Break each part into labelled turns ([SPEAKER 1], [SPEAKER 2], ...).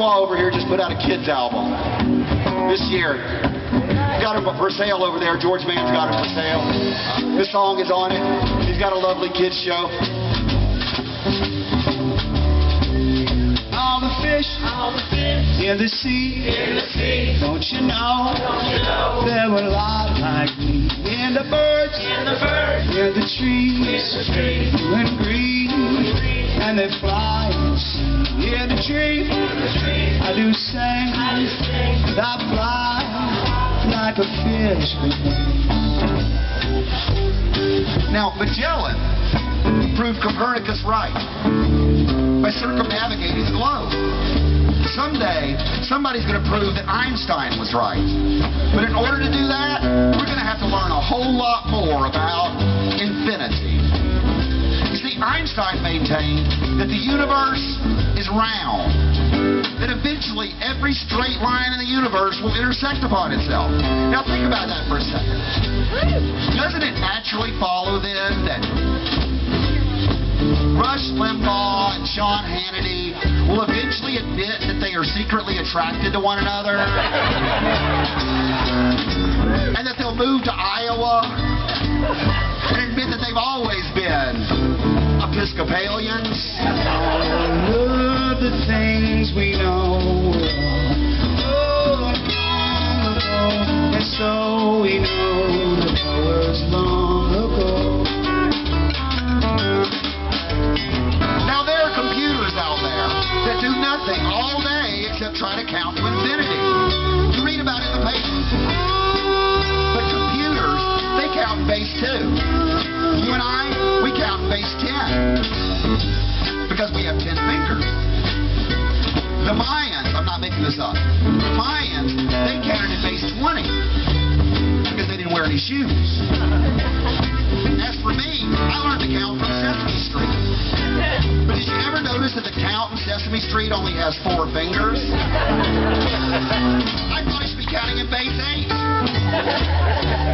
[SPEAKER 1] Benoit over here just put out a kids album this year. Got him for sale over there. George Mann's got him for sale. This song is on it. He's got a lovely kids show. All the fish in the sea, don't you know, there were a lot like me. And the birds in the trees, blue and green, and they fly in the tree. I do sing, and I fly like a fish with wings. Now, Magellan proved Copernicus right by circumnavigating the globe. Someday, somebody's going to prove that Einstein was right. But in order to do that, we're going to have to learn a whole lot more about infinity. You see, Einstein maintained that the universe is round, that eventually every straight line in the universe will intersect upon itself. Now think about that for a second. Doesn't it naturally follow then that Rush Limbaugh and Sean Hannity will eventually admit that they are secretly attracted to one another? And that they'll move to Iowa and admit that they've always been Episcopalians? All the things we know long ago, and so we know the poets long ago. Now there are computers out there that do nothing all day except try to count to infinity. You read about it in the papers. But computers, they count in base 2. You and I, we count in base 10. Because we have 10 fingers. The Mayans, I'm not making this up, the Mayans, they counted in base 20 because they didn't wear any shoes. As for me, I learned to count from Sesame Street. But did you ever notice that the count in Sesame Street only has 4 fingers? I thought I should be counting in base 8.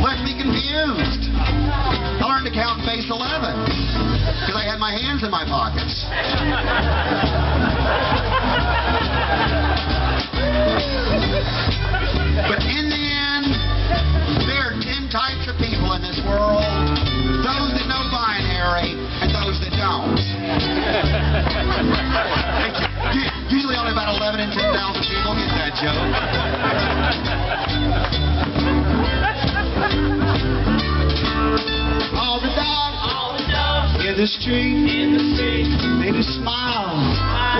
[SPEAKER 1] Left me confused. I learned to count in base 11 because I had my hands in my pockets. But in the end, there are 10 types of people in this world. Those that know binary and those that don't. Usually only about 11 in 10,000 people get that joke. All the dogs in the street, they just smile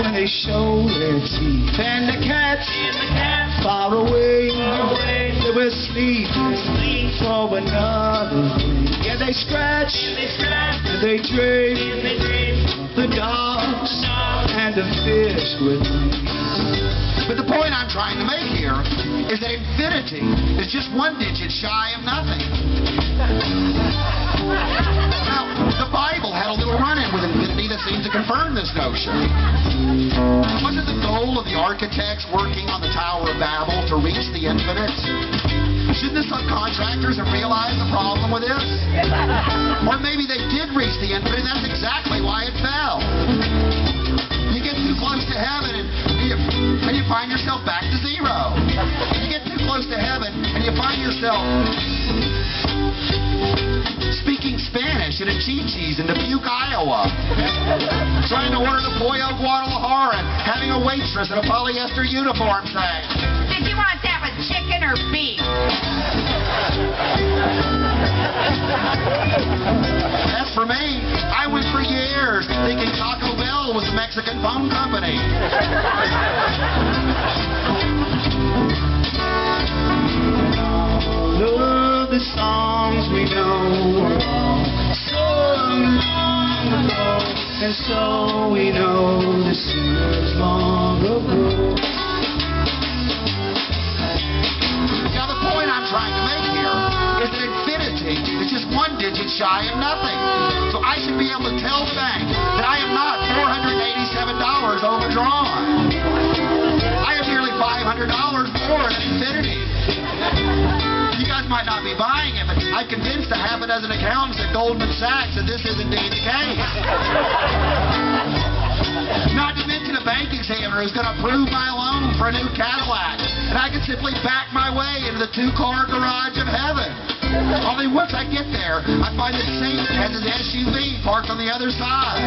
[SPEAKER 1] when they show their teeth. And the cats far away, they will sleep for another day. Yeah, they scratch and they dream the dogs and the fish with me. But the point I'm trying to make here is that infinity is just 1 digit shy of nothing. Now, the Bible had a little run-in with infinity that seems to confirm this notion. Wasn't the goal of the architects working on the Tower of Babel to reach the infinite? Shouldn't the subcontractors have realized the problem with this? Or maybe they did reach the infinite and that's exactly why it fell. You get too close to heaven and you find yourself back to 0. You get too close to heaven and you find yourself speaking Spanish in a Chi-Chi's in Dubuque, Iowa. Trying to order the Pollo Guadalajara and having a waitress in a polyester uniform say, "Did you want that with chicken or beef?" As for me, I went for years thinking Taco Bell was a Mexican phone company. All the songs we know so long ago, and so we know the singers long ago. Now the point I'm trying to make here is that infinity is just 1 digit shy of nothing. So I should be able to tell the bank that I am not $487 overdrawn. I have nearly $500 more than infinity. You guys might not be buying it, but I've convinced a half a dozen accountants at Goldman Sachs that this is indeed the case. Not to mention a bank examiner who's going to approve my loan for a new Cadillac. And I can simply back my way into the two-car garage of heaven. Only once I get there, I find that Satan has his SUV parked on the other side.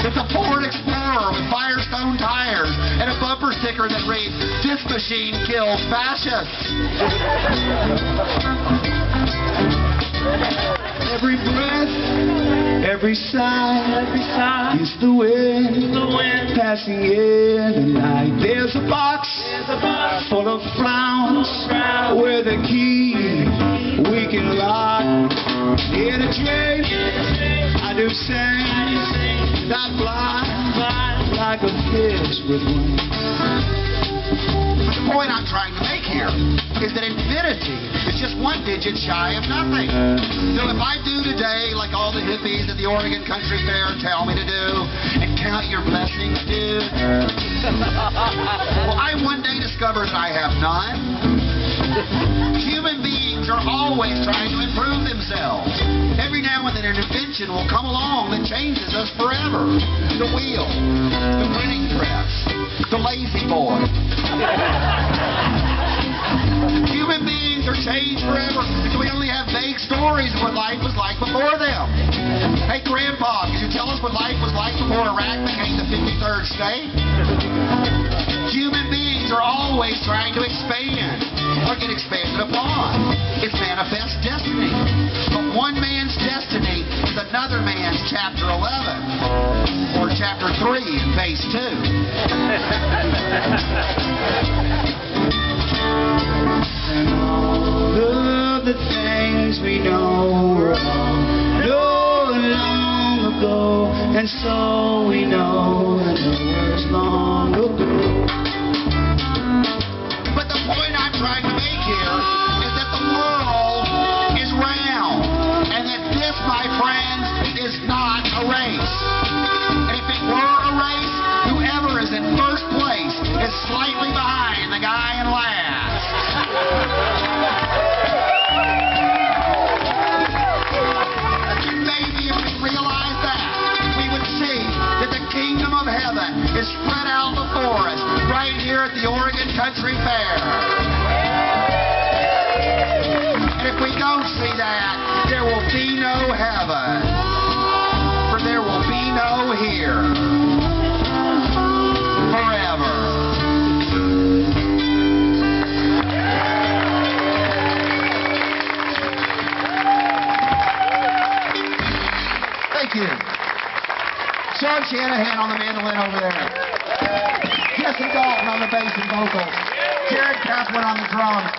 [SPEAKER 1] It's a Ford Explorer with Firestone tires and a bumper sticker that reads, "This machine kills fascists." Every breath, every sigh, is the wind passing in the night. There's a box full of frowns with a key we can lock. In a dream, I do sing, I fly like a fish with wings. But the point I'm trying to make here is that infinity is just one digit shy of nothing. So if I do today like all the hippies at the Oregon Country Fair tell me to do, and count your blessings, dude, well, I one day discover that I have none. Human beings are always trying to improve themselves. Every now and then an invention will come along that changes us forever. The wheel, the printing press, the lazy boy. Human beings are changed forever, so we only have vague stories of what life was like before them. Hey, Grandpa, could you tell us what life was like before Iraq became the 53rd state? Human beings are always trying to expand or get expanded upon. It's manifest destiny. But one man's destiny is another man's chapter 11 or chapter 3 in phase 2. And all of the things we know were all long ago, and so we know that it was long ago. But the point I'm trying to make here is that the world is round, and that this, my friends, is not a race. And if it were a race, whoever is in first place is slightly behind the guy in last. Maybe if we realized that, we would see that the kingdom of heaven is spread out before us right here at the Oregon Country Fair. And if we don't see that, there will be no heaven, for there will be no here forever. Thank you. Sean Shanahan on the mandolin over there. Jesse Dalton on the bass and vocals. Jared Kaplan on the drums.